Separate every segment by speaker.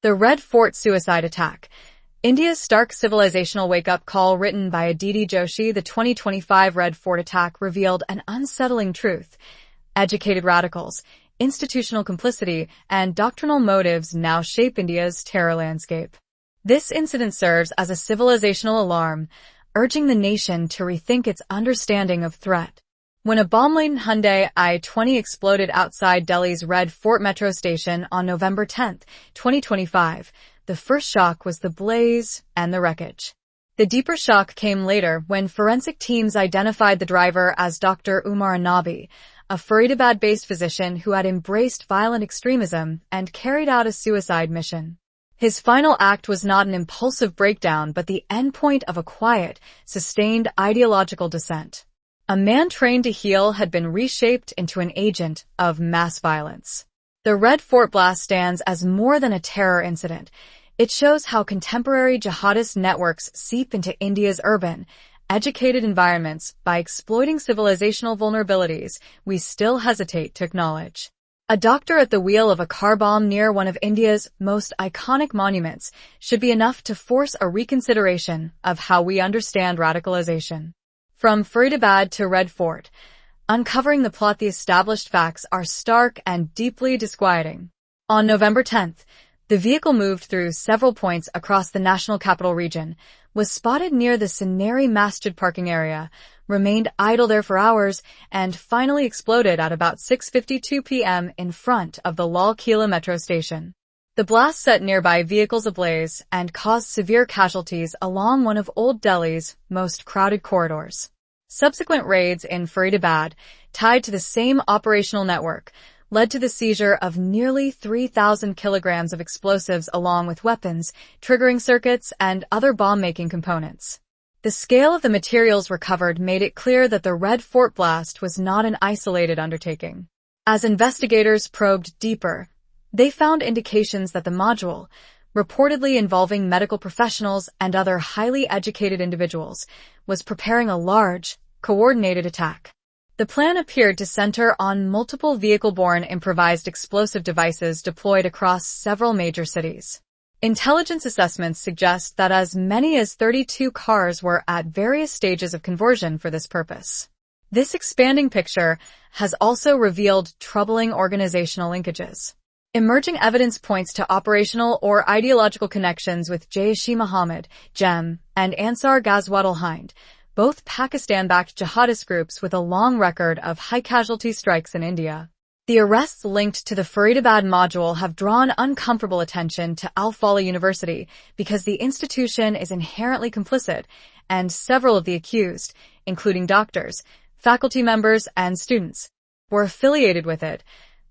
Speaker 1: The Red Fort Suicide Attack. India's stark civilizational wake-up call written by Aditi Joshi, the 2025 Red Fort attack revealed an unsettling truth. Educated radicals, institutional complicity, and doctrinal motives now shape India's terror landscape. This incident serves as a civilizational alarm, urging the nation to rethink its understanding of threat. When a bomb-laden Hyundai i20 exploded outside Delhi's Red Fort metro station on November 10, 2025, the first shock was the blaze and the wreckage. The deeper shock came later when forensic teams identified the driver as Dr. Umar Nabi, a Faridabad-based physician who had embraced violent extremism and carried out a suicide mission. His final act was not an impulsive breakdown but the endpoint of a quiet, sustained ideological descent. A man trained to heal had been reshaped into an agent of mass violence. The Red Fort blast stands as more than a terror incident. It shows how contemporary jihadist networks seep into India's urban, educated environments by exploiting civilizational vulnerabilities we still hesitate to acknowledge. A doctor at the wheel of a car bomb near one of India's most iconic monuments should be enough to force a reconsideration of how we understand radicalization. From Faridabad to Red Fort, uncovering the plot, the established facts are stark and deeply disquieting. On November 10th, the vehicle moved through several points across the national capital region, was spotted near the Sineri Masjid parking area, remained idle there for hours, and finally exploded at about 6:52 p.m. in front of the Lal Kila metro station. The blast set nearby vehicles ablaze and caused severe casualties along one of Old Delhi's most crowded corridors. Subsequent raids in Faridabad, tied to the same operational network, led to the seizure of nearly 3,000 kilograms of explosives along with weapons, triggering circuits, and other bomb-making components. The scale of the materials recovered made it clear that the Red Fort blast was not an isolated undertaking. As investigators probed deeper, they found indications that the module, reportedly involving medical professionals and other highly educated individuals, was preparing a large, coordinated attack. The plan appeared to center on multiple vehicle-borne improvised explosive devices deployed across several major cities. Intelligence assessments suggest that as many as 32 cars were at various stages of conversion for this purpose. This expanding picture has also revealed troubling organizational linkages. Emerging evidence points to operational or ideological connections with Jaish-e-Mohammed, JeM, and Ansar Ghazwat al-Hind, both Pakistan-backed jihadist groups with a long record of high-casualty strikes in India. The arrests linked to the Faridabad module have drawn uncomfortable attention to Al Falah University because the institution is inherently complicit, and several of the accused, including doctors, faculty members, and students, were affiliated with it,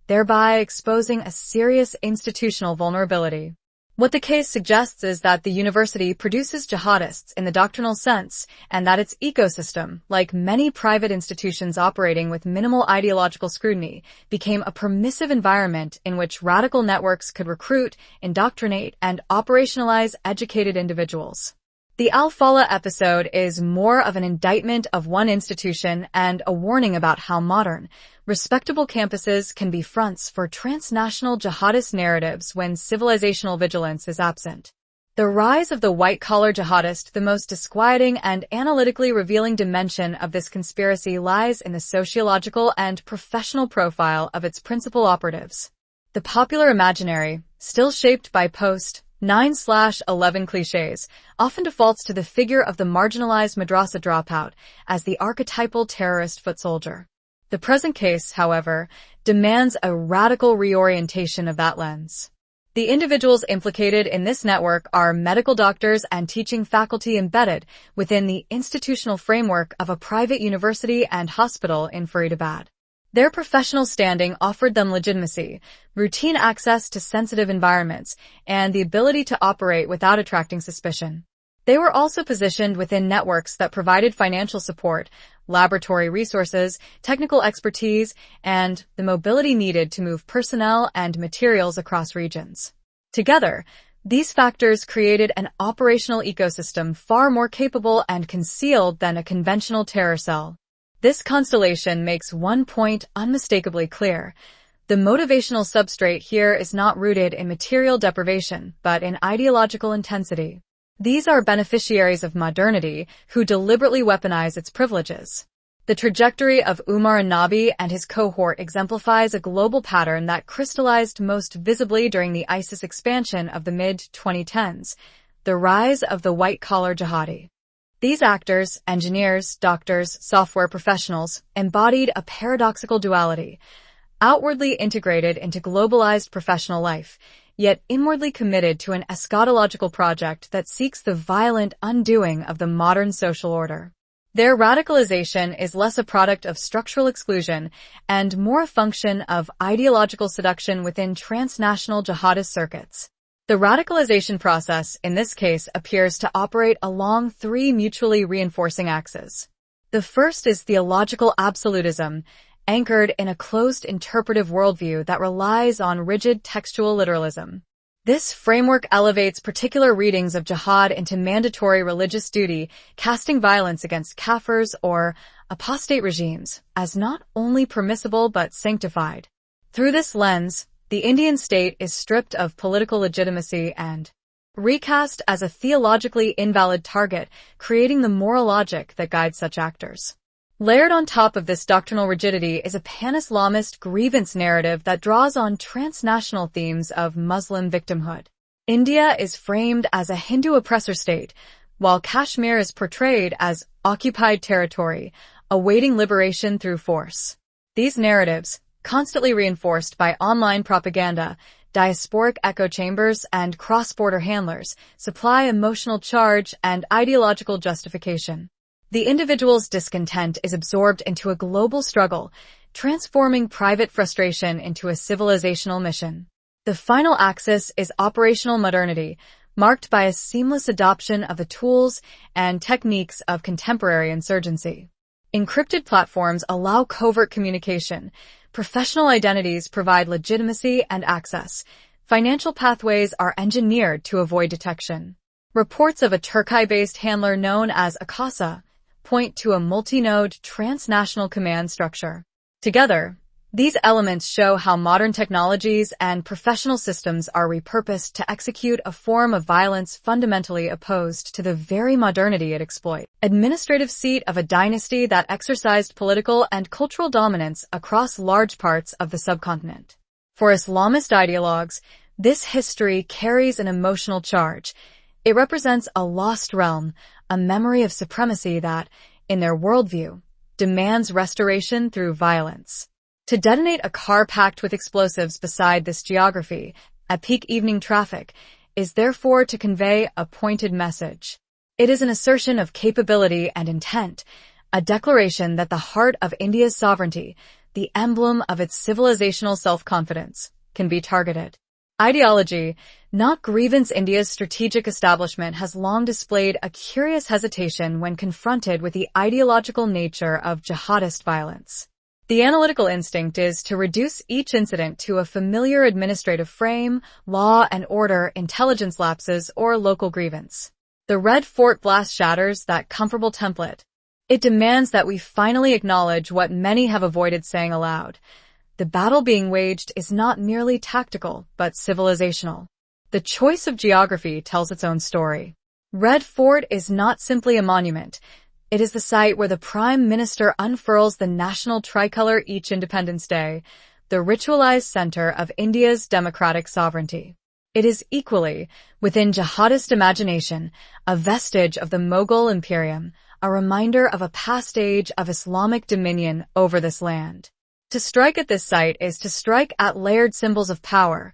Speaker 1: thereby exposing a serious institutional vulnerability. What the case suggests is that the university produces jihadists in the doctrinal sense, and that its ecosystem, like many private institutions operating with minimal ideological scrutiny, became a permissive environment in which radical networks could recruit, indoctrinate, and operationalize educated individuals. The Al Falah episode is more of an indictment of one institution and a warning about how modern, respectable campuses can be fronts for transnational jihadist narratives when civilizational vigilance is absent. The rise of the white-collar jihadist, the most disquieting and analytically revealing dimension of this conspiracy, lies in the sociological and professional profile of its principal operatives. The popular imaginary, still shaped by post-9/11 cliches, often defaults to the figure of the marginalized madrasa dropout as the archetypal terrorist foot soldier. The present case, however, demands a radical reorientation of that lens. The individuals implicated in this network are medical doctors and teaching faculty embedded within the institutional framework of a private university and hospital in Faridabad. Their professional standing offered them legitimacy, routine access to sensitive environments, and the ability to operate without attracting suspicion. They were also positioned within networks that provided financial support, laboratory resources, technical expertise, and the mobility needed to move personnel and materials across regions. Together, these factors created an operational ecosystem far more capable and concealed than a conventional terror cell. This constellation makes one point unmistakably clear. The motivational substrate here is not rooted in material deprivation, but in ideological intensity. These are beneficiaries of modernity who deliberately weaponize its privileges. The trajectory of Umar an-Nabi and his cohort exemplifies a global pattern that crystallized most visibly during the ISIS expansion of the mid-2010s, the rise of the white-collar jihadi. These actors, engineers, doctors, software professionals, embodied a paradoxical duality, outwardly integrated into globalized professional life, yet inwardly committed to an eschatological project that seeks the violent undoing of the modern social order. Their radicalization is less a product of structural exclusion and more a function of ideological seduction within transnational jihadist circuits. The radicalization process, in this case, appears to operate along three mutually reinforcing axes. The first is theological absolutism, anchored in a closed interpretive worldview that relies on rigid textual literalism. This framework elevates particular readings of jihad into mandatory religious duty, casting violence against kafirs or apostate regimes as not only permissible but sanctified. Through this lens, the Indian state is stripped of political legitimacy and recast as a theologically invalid target, creating the moral logic that guides such actors. Layered on top of this doctrinal rigidity is a pan-Islamist grievance narrative that draws on transnational themes of Muslim victimhood. India is framed as a Hindu oppressor state, while Kashmir is portrayed as occupied territory, awaiting liberation through force. These narratives, constantly reinforced by online propaganda, diasporic echo chambers, and cross-border handlers, supply emotional charge and ideological justification. The individual's discontent is absorbed into a global struggle, transforming private frustration into a civilizational mission. The final axis is operational modernity, marked by a seamless adoption of the tools and techniques of contemporary insurgency. Encrypted platforms allow covert communication, professional identities provide legitimacy and access, financial pathways are engineered to avoid detection. Reports of a Turkey-based handler known as Akasa point to a multi-node transnational command structure. Together, these elements show how modern technologies and professional systems are repurposed to execute a form of violence fundamentally opposed to the very modernity it exploits. Administrative seat of a dynasty that exercised political and cultural dominance across large parts of the subcontinent. For Islamist ideologues, this history carries an emotional charge. It represents a lost realm, a memory of supremacy that, in their worldview, demands restoration through violence. To detonate a car packed with explosives beside this geography at peak evening traffic is therefore to convey a pointed message. It is an assertion of capability and intent, a declaration that the heart of India's sovereignty, the emblem of its civilizational self-confidence, can be targeted. Ideology, not grievance. India's strategic establishment has long displayed a curious hesitation when confronted with the ideological nature of jihadist violence. The analytical instinct is to reduce each incident to a familiar administrative frame, law and order, intelligence lapses, or local grievance. The Red Fort blast shatters that comfortable template. It demands that we finally acknowledge what many have avoided saying aloud. The battle being waged is not merely tactical, but civilizational. The choice of geography tells its own story. Red Fort is not simply a monument. It is the site where the Prime Minister unfurls the national tricolor each Independence Day, the ritualized center of India's democratic sovereignty. It is equally, within jihadist imagination, a vestige of the Mughal Imperium, a reminder of a past age of Islamic dominion over this land. To strike at this site is to strike at layered symbols of power,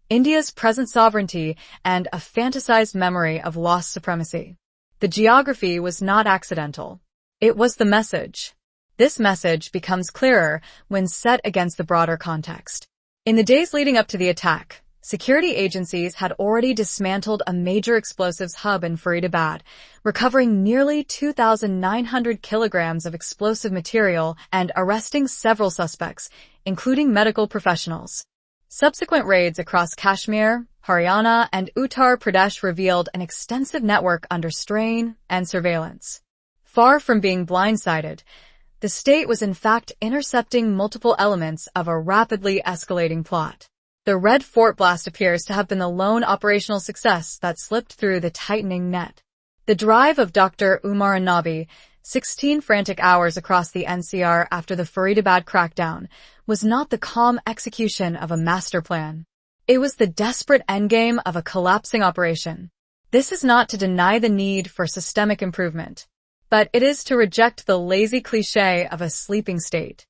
Speaker 1: India's present sovereignty, and a fantasized memory of lost supremacy. The geography was not accidental. It was the message. This message becomes clearer when set against the broader context. In the days leading up to the attack, security agencies had already dismantled a major explosives hub in Faridabad, recovering nearly 2,900 kilograms of explosive material and arresting several suspects, including medical professionals. Subsequent raids across Kashmir, Haryana, and Uttar Pradesh revealed an extensive network under strain and surveillance. Far from being blindsided, The state was in fact intercepting multiple elements of a rapidly escalating plot. The Red Fort blast appears to have been the lone operational success that slipped through the tightening net. The drive of Dr. Umar an-Nabi, 16 frantic hours across the NCR after the Faridabad crackdown, was not the calm execution of a master plan. It was the desperate endgame of a collapsing operation. This is not to deny the need for systemic improvement, but it is to reject the lazy cliché of a sleeping state.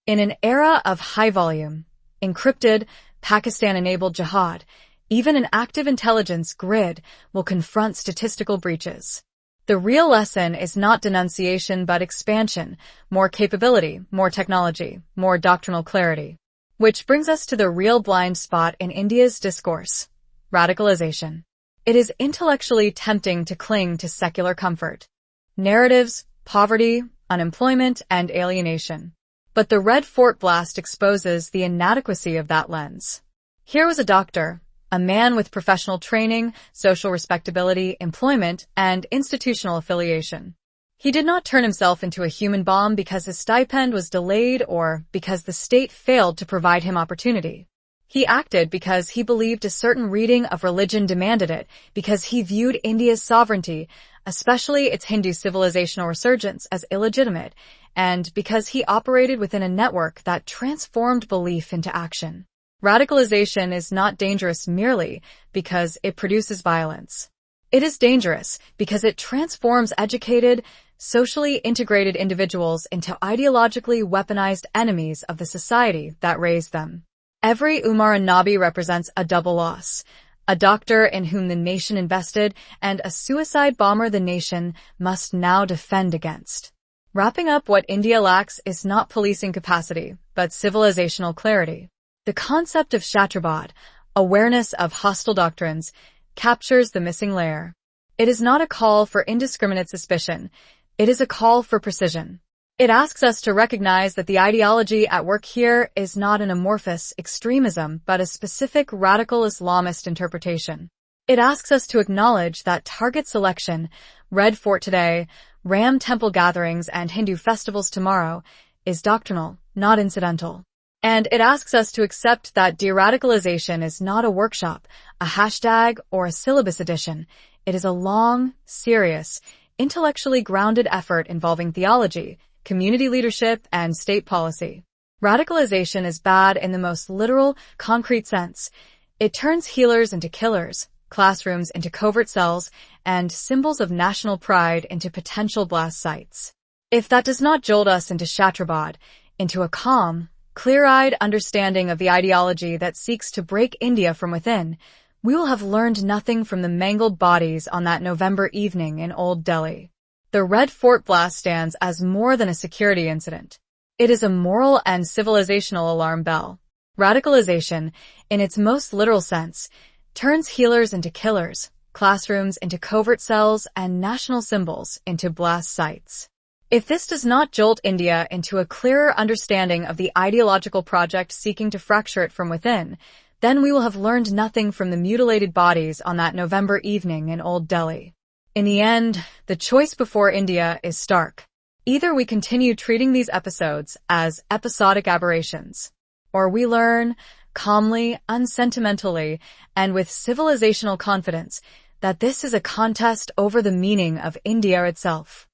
Speaker 1: In an era of high-volume, encrypted, Pakistan-enabled jihad, even an active intelligence grid will confront statistical breaches. The real lesson is not denunciation but expansion, more capability, more technology, more doctrinal clarity. Which brings us to the real blind spot in India's discourse: radicalization. It is intellectually tempting to cling to secular comfort. Narratives, poverty, unemployment, and alienation. But the Red Fort blast exposes the inadequacy of that lens. Here was a doctor, a man with professional training, social respectability, employment, and institutional affiliation. He did not turn himself into a human bomb because his stipend was delayed or because the state failed to provide him opportunity. He acted because he believed a certain reading of religion demanded it, because he viewed India's sovereignty, especially its Hindu civilizational resurgence, as illegitimate, and because he operated within a network that transformed belief into action. Radicalization is not dangerous merely because it produces violence. It is dangerous because it transforms educated, socially integrated individuals into ideologically weaponized enemies of the society that raised them. Every Umar an-Nabi represents a double loss: a doctor in whom the nation invested and a suicide bomber the nation must now defend against. Wrapping up, what India lacks is not policing capacity, but civilizational clarity. The concept of Shatrabad, awareness of hostile doctrines, captures the missing layer. It is not a call for indiscriminate suspicion. It is a call for precision. It asks us to recognize that the ideology at work here is not an amorphous extremism, but a specific radical Islamist interpretation. It asks us to acknowledge that target selection, Red Fort today, Ram temple gatherings, and Hindu festivals tomorrow, is doctrinal, not incidental. And it asks us to accept that de-radicalization is not a workshop, a hashtag, or a syllabus edition. It is a long, serious, intellectually grounded effort involving theology, community leadership, and state policy. Radicalization is bad in the most literal, concrete sense. It turns healers into killers, classrooms into covert cells, and symbols of national pride into potential blast sites. If that does not jolt us into Shatrabad, into a calm, clear-eyed understanding of the ideology that seeks to break India from within, we will have learned nothing from the mangled bodies on that November evening in Old Delhi. The Red Fort blast stands as more than a security incident. It is a moral and civilizational alarm bell. Radicalization, in its most literal sense, turns healers into killers, classrooms into covert cells, and national symbols into blast sites. If this does not jolt India into a clearer understanding of the ideological project seeking to fracture it from within, then we will have learned nothing from the mutilated bodies on that November evening in Old Delhi. In the end, the choice before India is stark. Either we continue treating these episodes as episodic aberrations, or we learn, calmly, unsentimentally, and with civilizational confidence, that this is a contest over the meaning of India itself.